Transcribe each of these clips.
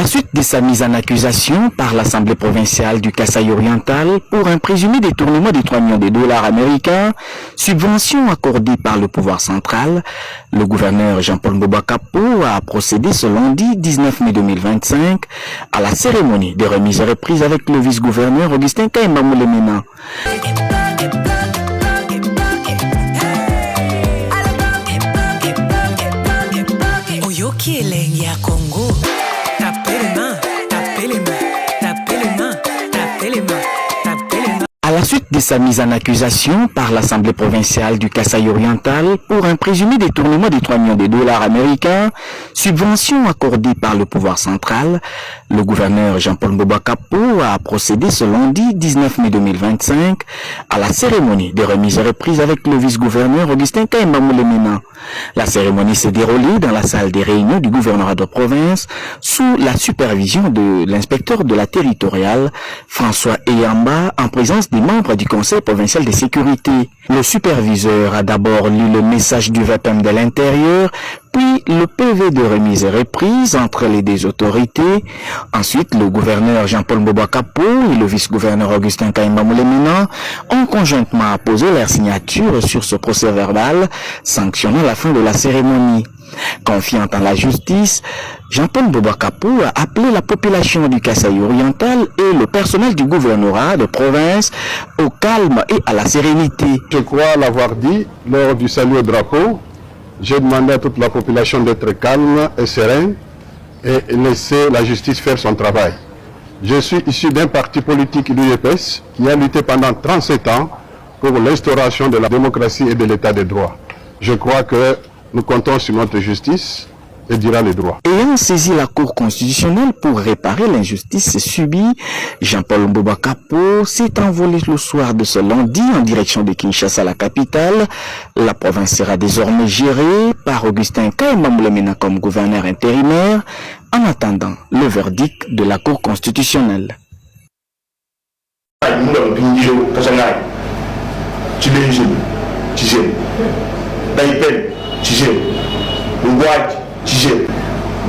suite de sa mise en accusation par l'Assemblée provinciale du Kasaï oriental pour un présumé détournement de 3 millions de dollars américains, subvention accordée par le pouvoir central, le gouverneur Jean-Paul Mbouba Kapo a procédé ce lundi 19 mai 2025 à la cérémonie de remise et reprise avec le vice-gouverneur Augustin Kaïma Moulemena. À la suite de sa mise en accusation par l'Assemblée provinciale du Kasaï oriental pour un présumé détournement de 3 millions de dollars américains, subvention accordée par le pouvoir central, le gouverneur Jean-Paul Mbouba Kapo a procédé ce lundi 19 mai 2025 à la cérémonie de remise et reprise avec le vice-gouverneur Augustin Kaïma Moulemena. La cérémonie s'est déroulée dans la salle des réunions du gouvernorat de province sous la supervision de l'inspecteur de la territoriale François Eyamba en présence des membres du Conseil provincial de sécurité. Le superviseur a d'abord lu le message du VPM de l'intérieur, puis le PV de remise et reprise entre les deux autorités. Ensuite, le gouverneur Jean-Paul Mbouba Kapo et le vice-gouverneur Augustin Kaïma Moulemena ont conjointement apposé leur signature sur ce procès verbal, sanctionnant la fin de la cérémonie. Confiant en la justice, Jean-Paul Mbouba Kapo a appelé la population du Kasaï oriental et le personnel du gouvernorat de province au calme et à la sérénité. Je crois l'avoir dit lors du salut au drapeau. J'ai demandé à toute la population d'être calme et sereine et laisser la justice faire son travail. Je suis issu d'un parti politique, l'UDPS, qui a lutté pendant 37 ans pour l'instauration de la démocratie et de l'état de droit. Je crois que nous comptons sur notre justice et dira les droits. Ayant saisi la Cour constitutionnelle pour réparer l'injustice subie, Jean-Paul Mbouba Kapo s'est envolé le soir de ce lundi en direction de Kinshasa, la capitale. La province sera désormais gérée par Augustin Kaïma Moulemena comme gouverneur intérimaire en attendant le verdict de la Cour constitutionnelle.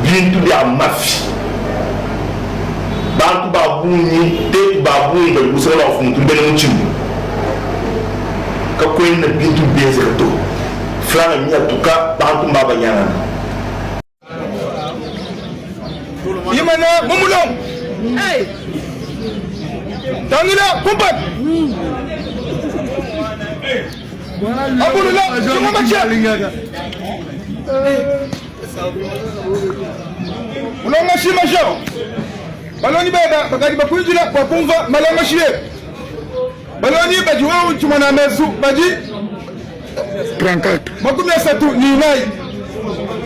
Bintu dia mafi bantu babuni te babuni de busala funtu bene muchimbu ka koyna bintu beze to flana miya tuka bantu mbaba yana yimana mumulong hey tangila kumpat abulula chuma ulonga shima shao baloni beba bakadi bakunjila kwa kumva malonga shiye baloni baji wao chumana mesu baji 34 makumi ya satu ni nai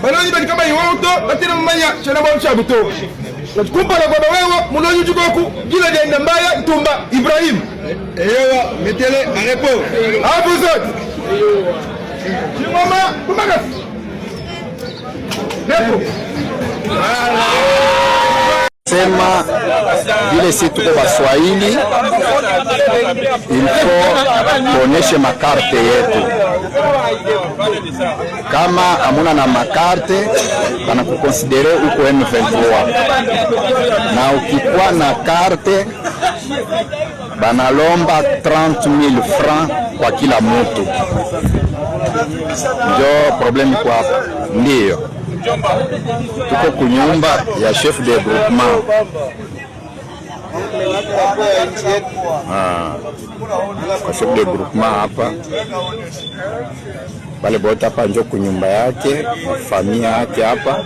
baloni baji kama iwao to batina mmanya chana bao chabuto kumpala kwa bawewa mulonyi jugoku jila jenda mbaya ntumba Ibrahim eyewa metele arepo abuzot chimama kumagas Sema vile si tuko Waswahili, ilifo tuoneshe makarte yetu. Kama hamuna na makarte, kana kukonsidere uko M23. Na ukikuwa na karte, banalomba 30,000 francs kwa kila mtu. Ndio problemi kwa hapa. Ndiyo. Tuko kunyumba ya chef de groupement. Kwa chef de groupement hapa. Bale bote hapa njo kunyumba yake, familia yake hapa.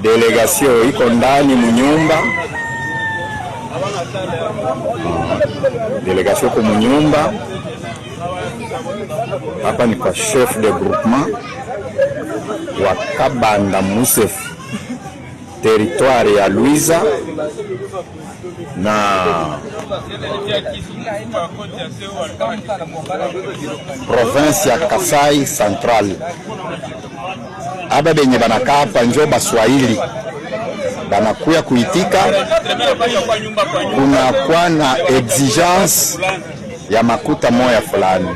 Delegation iko ndani munyumba. Delegation ko munyumba. Hapa ni kwa chef de groupement wa Kabanda Musef, territoire ya Luiza na province ya Kasai Central. Aba benye banaka hapa njo Baswahili banakuya kuitika, kuna kwa na exigence ya makuta moya fulani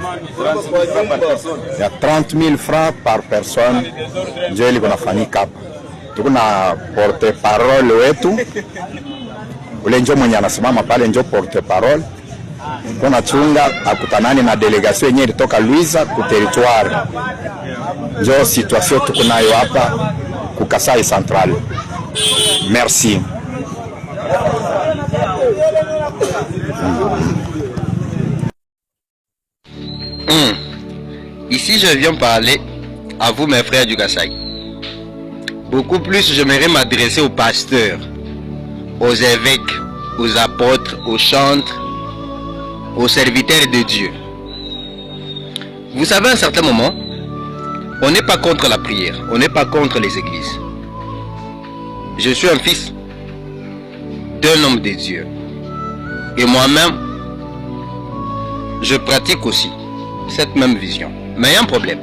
ya 30,000 francs par personne njo ili kunafanyika hapa. tuko na porte parole wetu ule njo mwenye anasimama pale njo porte parole. Kuna chunga akutanani na delegation yenyewe ilitoka Luiza ku territoire. Njo situation tuko nayo hapa ku Kasai Central. Merci. Ici, je viens parler à vous, mes frères du Kasaï. Beaucoup plus, j'aimerais m'adresser aux pasteurs, aux évêques, aux apôtres, aux chantres, aux serviteurs de Dieu. Vous savez, à un certain moment, on n'est pas contre la prière, on n'est pas contre les églises. Je suis un fils d'un homme de Dieu. Et moi-même, je pratique aussi cette même vision. Mais il y a un problème.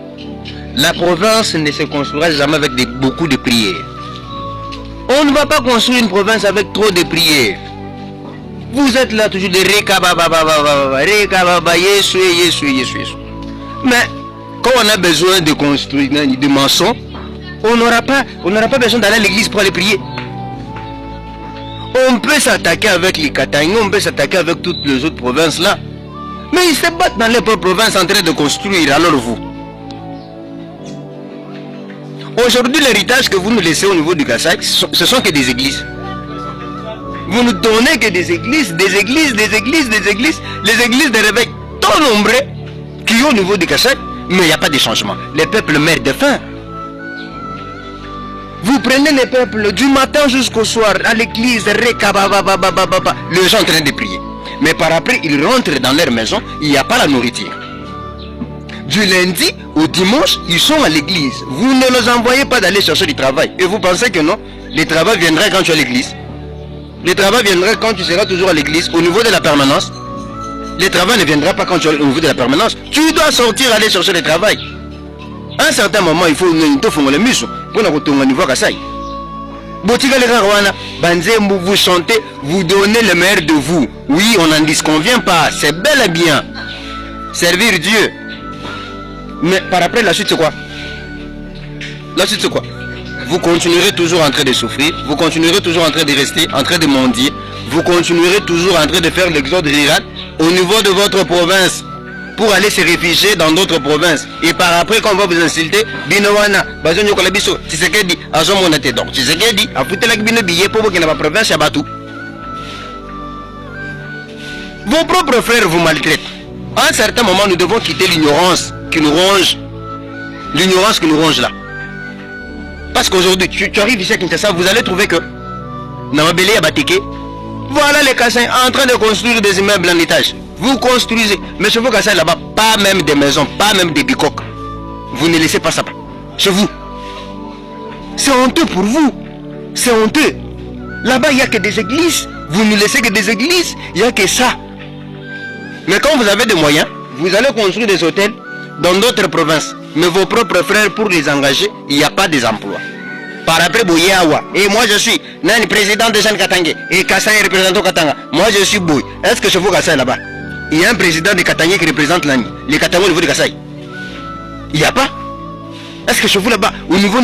La province ne se construira jamais avec beaucoup de prières. On ne va pas construire une province avec trop de prières. Vous êtes là toujours de rekababa, Yesu. Mais quand on a besoin de construire des maçons, on n'aura pas besoin d'aller à l'église pour aller prier. On peut s'attaquer avec les Katangais, on peut s'attaquer avec toutes les autres provinces là. Mais ils se battent dans les propres provinces en train de construire, alors vous. Aujourd'hui, l'héritage que vous nous laissez au niveau du Kasaï, ce sont que des églises. Vous nous donnez que des églises, les églises de réveil tant nombreux qui ont au niveau du Kasaï, mais il n'y a pas de changement. Les peuples meurent de faim. Vous prenez les peuples du matin jusqu'au soir à l'église, les gens en train de prier. Mais par après, ils rentrent dans leur maison, il n'y a pas la nourriture. Du lundi au dimanche, ils sont à l'église. Vous ne les envoyez pas d'aller chercher du travail. Et vous pensez que non, le travail viendra quand tu es à l'église. Le travail viendra quand tu seras toujours à l'église, au niveau de la permanence. Le travail ne viendra pas quand tu es au niveau de la permanence. Tu dois sortir, aller chercher le travail. À un certain moment, il faut faire le muscle pour retourner au niveau Kasaï. Vous chantez, vous donnez le meilleur de vous. Oui, on n'en disconvient pas, c'est bel et bien. Servir Dieu. Mais par après, la suite c'est quoi? La suite c'est quoi? Vous continuerez toujours en train de souffrir, vous continuerez toujours en train de rester, en train de mendier, vous continuerez toujours en train de faire l'exode rural au niveau de votre province pour aller se réfugier dans d'autres provinces. Et par après, quand on va vous insulter, Binowana, Bazonyo Kolabiso, Tshisekedi, Azomonate. Donc, Tshisekedi, a foutu la Bino billet pour qu'il n'y ait pas de province, Yabatou. Vos propres frères vous maltraitent. À un certain moment, nous devons quitter l'ignorance qui nous ronge. L'ignorance qui nous ronge là. Parce qu'aujourd'hui, tu arrives ici à Kinshasa, vous allez trouver que Namabele Yabateke, voilà les Kassais en train de construire des immeubles en étage. Vous construisez, mais chez vous Kassai là-bas, pas même des maisons, pas même des bicoques. Vous ne laissez pas ça chez vous. C'est honteux pour vous. C'est honteux. Là-bas, il n'y a que des églises. Vous ne laissez que des églises. Il n'y a que ça. Mais quand vous avez des moyens, vous allez construire des hôtels dans d'autres provinces. Mais vos propres frères, pour les engager, il n'y a pas des emplois. Par après, Bouyawa. Et moi, je suis le président de Jean Katangé. Et Kassai représentant Katanga. Moi, je suis Bouy. Est-ce que chez vous Kassai là-bas? Il y a un président de Katangé qui représente les Katangais au niveau de Kassai. Il n'y a pas. Est-ce que chez vous là-bas, au niveau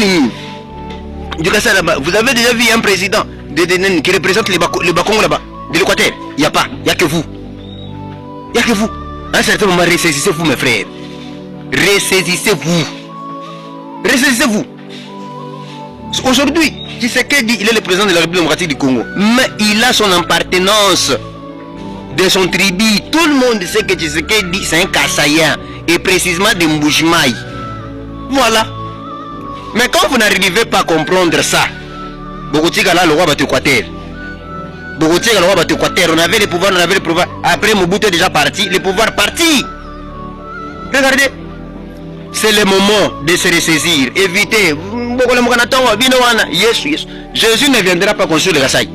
du Kassai là-bas, vous avez déjà vu un président qui représente les Bakong là-bas, de l'Équateur? Il n'y a pas. Il n'y a que vous. Il n'y a que vous. À un certain moment, ressaisissez-vous, mes frères. Ressaisissez-vous. Ressaisissez-vous. Aujourd'hui, Tshisekedi, il est le président de la République démocratique du Congo. Mais il a son appartenance de son tribu. Tout le monde sait que Tshisekedi, c'est un Kassaïen. Et précisément de Mboujimaï. Voilà. Mais quand vous n'arrivez pas à comprendre ça, Bogotika là, le roi Batequater. Bogotika, le roi Batequater, on avait les pouvoirs, on avait les pouvoirs. Après Mobutu est déjà parti, les pouvoirs partis. Regardez. C'est le moment de se ressaisir. Évitez. Jésus ne viendra pas construire le Kassai.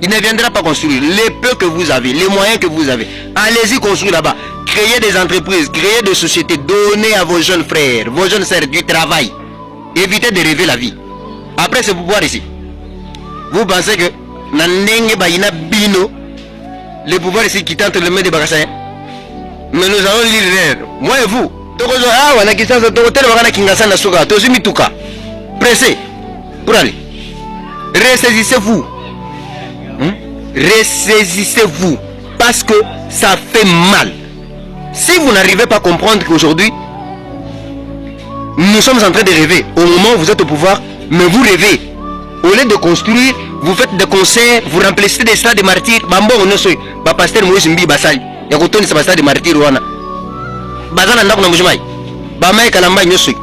Il ne viendra pas construire. Les peu que vous avez, les moyens que vous avez, allez-y construire là-bas. Créez des entreprises, créez des sociétés, donnez à vos jeunes frères, vos jeunes sœurs du travail. Évitez de rêver la vie. Après ce pouvoir ici, vous pensez que le pouvoir ici qui est entre les mains des Bakassais. Mais nous allons lire. Moi et vous. Pressé pour aller. Ressaisissez-vous. Ressaisissez-vous. Parce que ça fait mal. Si vous n'arrivez pas à comprendre qu'aujourd'hui, nous sommes en train de rêver. Au moment où vous êtes au pouvoir, mais vous rêvez. Au lieu de construire, vous faites des concerts, vous remplissez des stades de martyrs. Bambo, on est ba pasteur Moïse Mbi Basal. Ya kutoni sa stade de martyrs wana. Bazana ndako na mujimai. Ba Mike Kalamba nyosu.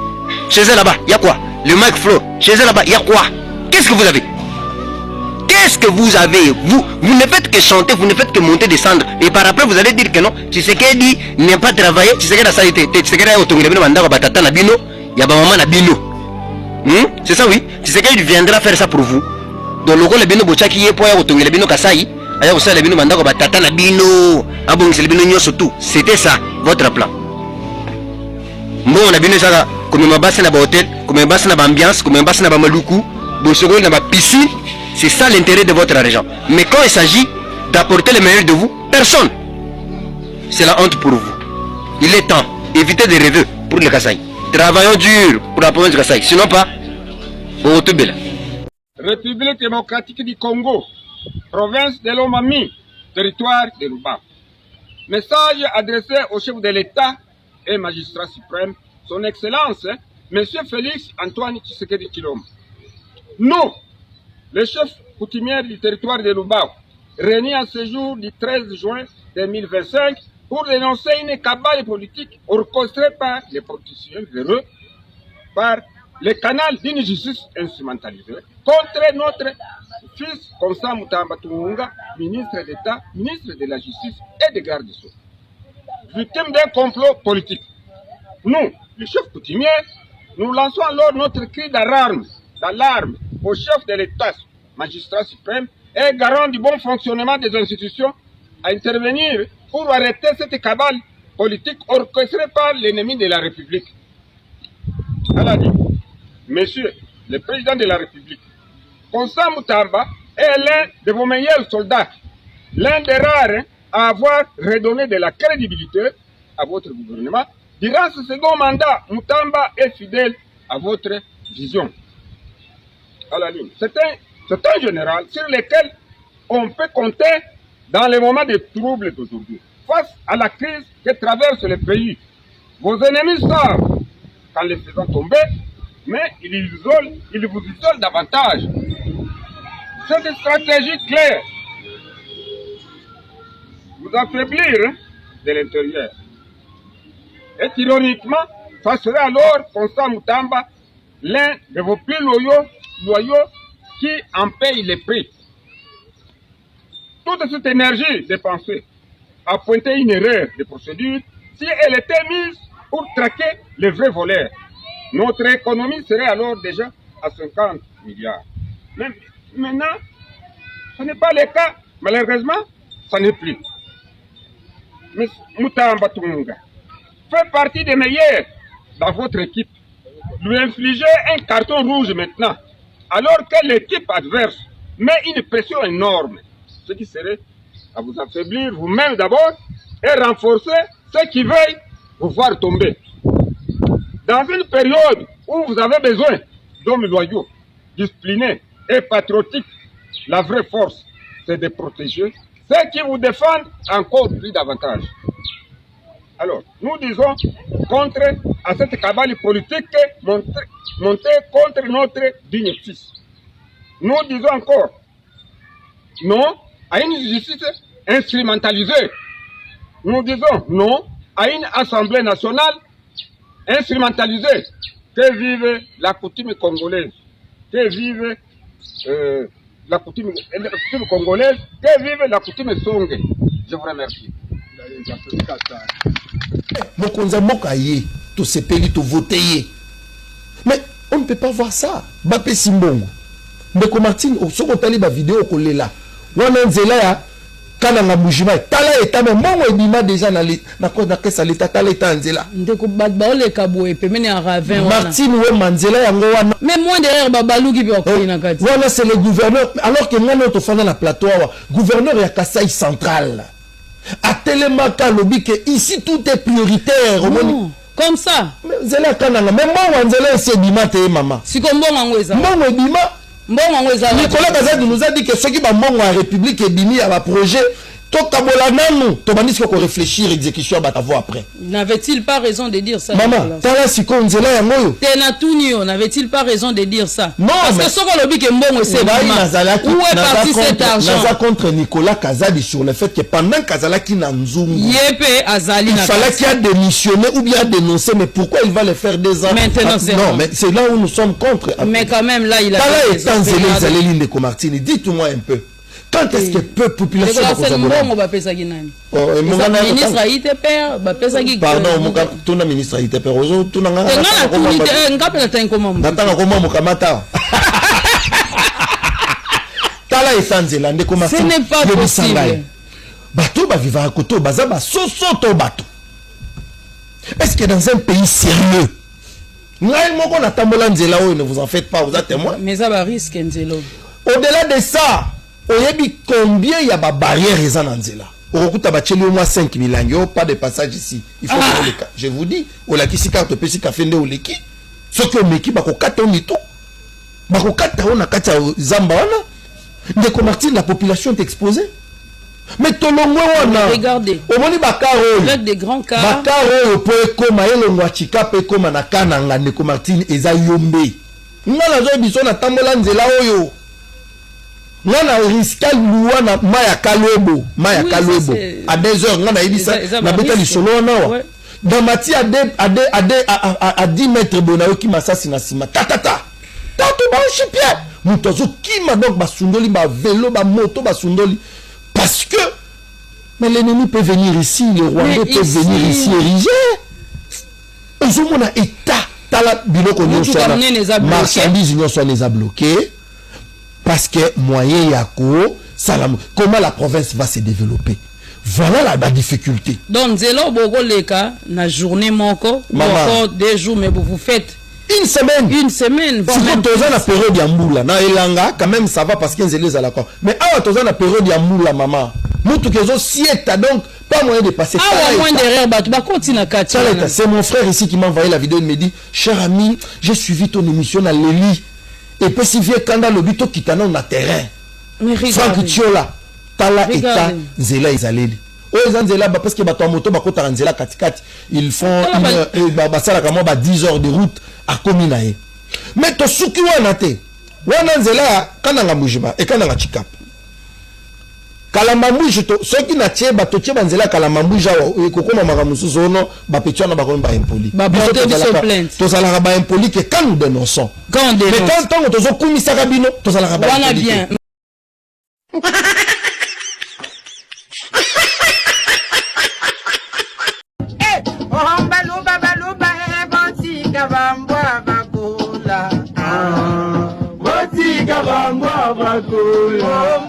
Chez eux là-bas, il y a quoi? Le Mike Flo. Chez eux là-bas, il y a quoi? Qu'est-ce que vous avez? Qu'est-ce que vous avez? Vous ne faites que chanter, vous ne faites que monter, descendre. Et par après, vous allez dire que non. Tu sais qu'elle dit, n'est pas travailler. Tu sais qu'elle a ça été. Tu sais qu'elle a autorisé le mandat à Batata Nabino. Il y a ba maman Nabino. C'est ça, oui. Tu sais qu'il viendra faire ça pour vous. Donc, le gars, le bino bochaki est pour autorisé le bino Kasai. Aya aussi le bino mandat à Batata Nabino. Ah bon, c'est le bino nyo surtout. C'était ça, votre plan. Bon, on a bien ça. Comme on basse dans hôtel, comme on basse dans ambiance, comme on basse dans maluku, bon, dans la piscine. C'est ça l'intérêt de votre argent. Mais quand il s'agit d'apporter le meilleur de vous, personne. C'est la honte pour vous. Il est temps. Évitez de rêver pour le Kasaï. Travaillons dur pour la province du Kasaï. Sinon pas, pour tout bel. République démocratique du Congo, province de Lomami, territoire de Luba. Message adressé au chef de l'État et magistrat suprême, son Excellence, M. Félix Antoine Tshisekedi Tshilombo. Nous, le chef coutumier du territoire de Lubao, réunis en ce jour du 13 juin 2025 pour dénoncer une cabale politique orchestrée par les politiciens véreux, par le canal d'une justice instrumentalisée contre notre fils Constant Mutamba Tunga, ministre d'État, ministre de la Justice et de Garde des Sceaux. Victime d'un complot politique. Nous, les chefs coutumiers, nous lançons alors notre cri d'alarme au chef de l'État, magistrat suprême et garant du bon fonctionnement des institutions à intervenir pour arrêter cette cabale politique orchestrée par l'ennemi de la République. Elle a dit, Monsieur le Président de la République, Constant Mutamba est l'un de vos meilleurs soldats, l'un des rares à avoir redonné de la crédibilité à votre gouvernement. Durant ce second mandat, Mutamba est fidèle à votre vision. À la ligne. C'est un général sur lequel on peut compter dans les moments de troubles d'aujourd'hui. Face à la crise que traverse le pays, vos ennemis savent qu'en les faisant tomber, mais ils vous isolent davantage. Cette stratégie claire vous affaiblir de l'intérieur. Et ironiquement, ça serait alors Constant Mutamba, l'un de vos plus loyaux qui en paye les prix. Toute cette énergie dépensée a pointé une erreur de procédure si elle était mise pour traquer les vrais voleurs. Notre économie serait alors déjà à 50 milliards. Mais maintenant, ce n'est pas le cas. Malheureusement, ça n'est plus. Mais Mutamba Tunga fait partie des meilleurs dans votre équipe. Lui infliger un carton rouge maintenant, alors que l'équipe adverse met une pression énorme, ce qui serait à vous affaiblir vous-même d'abord et renforcer ceux qui veulent vous voir tomber. Dans une période où vous avez besoin d'hommes loyaux, disciplinés et patriotiques, la vraie force, c'est de protéger ceux qui vous défendent encore plus davantage. Alors, nous disons contre à cette cabale politique montée contre notre digne fils. Nous disons encore non à une justice instrumentalisée. Nous disons non à une assemblée nationale instrumentalisée. Que vive la coutume congolaise. Que vive la coutume congolaise. Que vive la coutume songe. Je vous remercie. Mokonza mokaye, to sepeli to voter. Mais on ne peut pas voir ça. Bape Simbongo. Mbeko Martine, soko tali ba vidéo kolela. Wana nzela ya kana nga mujima. Tala etame mongo ebima déjà na kesa leta tala eta nzela. Ndeko ba ole kabwe pemene en ravin wana. Martine we manzela yango wana. Mais moi derrière babalu qui peut okoli na kati. Voilà c'est le gouverneur alors que ngana to fana na plateau wa. Gouverneur ya Kasai central. À Télémaka lobby que ici tout est prioritaire. Non, comme ça. Zela kananga même moi nzela ese bima te maman. Si comme bon ngweza. Mongo bima Nicolas Kazadi nous a dit que ceux qui va mongo à République et bini à projet to kabola nanu to bandis ko réfléchir exécution ba t'avoir après. N'avait-il pas raison de dire ça? Maman, tala siko nzela ya ngoyo. Tena tunio, n'avait-il pas raison de dire ça? Non, parce que ce qu'on lobby que mbongo c'est où est parti cet argent? Naza contre Nicolas Kazadi sur le fait que pendant Kazala qui n'a nzungu. Yépe Azali il fallait qu'il a démissionné ou bien dénoncé, mais pourquoi il va le faire des ans? Maintenant c'est non, mais c'est là où nous sommes contre. Mais quand même là il a Martini, dites-moi un peu. Quand est-ce que peu population va ministre ITPR pardon tout na ministre ITPR ozo tout na tala esanzela ndeko ma ce n'est pas possible bato ba vivre à côté baza ba sosoto bato. Est-ce que dans un pays sérieux ngai moko na tambola nzela oyo, ne vous en faites pas, vous êtes témoin, mais ça va risque nzelo. Au-delà de ça, combien il y a des barrières en Anzela? Au moins 5 000 pas de passage ici. Il faut que le cas. Je vous dis, au laki si carte pesi kafende au leki. Ce que meki bako kata mito. Bako kata on a kata zamba wana. De Martine, la population est exposée. Mais tout le monde regardez. Au moment bakaro. Là des grands cas. Bakaro peut koma elo ngwachika pe koma na kana ngane ko Martine eza yombe. Ngala zo biso na tambola nzela oyo. Ngana risque loi na maya kalobo à 2h ngana ibisa na beta li solo na wa dans mati à 10 mètres bonayo ki masasi na sima tatata tato ba chipia mutozo ki ma donc ba sundoli ba vélo ba moto ba sundoli parce que mais l'ennemi peut venir ici, le Rwandais peut venir ici ériger. Nous sommes un état tala biloko nyonso na marchandises nyonso les a bloqués. Parce que moyen yako salam, comment la province va se développer? Voilà la difficulté. Donc zélo bogo leka na journée moko, encore 2 jours, mais vous faites une semaine. Si vous avez la période yamboula na elanga quand même ça va parce que zélé za l'accord. Mais ah tu as la période yamboula maman. Mutu kezo sieta donc pas moyen de passer. Ah moins derrière batu ba continue katia. C'est mon frère ici qui m'a envoyé la vidéo, il me dit cher ami, j'ai suivi ton émission à Leli. Et puis si vieux kanda le bito kitana na terrain. Franck Tiola tala eta nzela izaleli. O nzela ba parce que bato moto ba kota nzela katikati, ils font ba sala kama ba 10 heures de route à Kominae. Mais to suki wana te. Wana nzela kana ngamujiba e kana ngachikap. Kalamba mbuji to soki na tie bato tie banzela kalamba mbuja wa kokoma makamusu zono ba petiana ba komba impoli. Ba porter de plainte. To sala ba impoli que quand nous dénonçons. Quand on dénonce. Mais quand on tozo kumisa kabino to sala ba impoli. Voilà bien.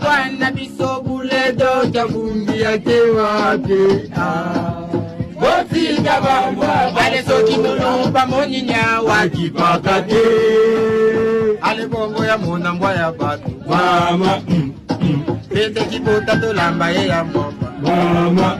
Mwana biso buledo jabumbi yake wapi botika bambwa ale soki mulumba moninya wakipakate ale bongo ya mona mbwa ya batu mama pete kipota tolamba ye ya mboka mama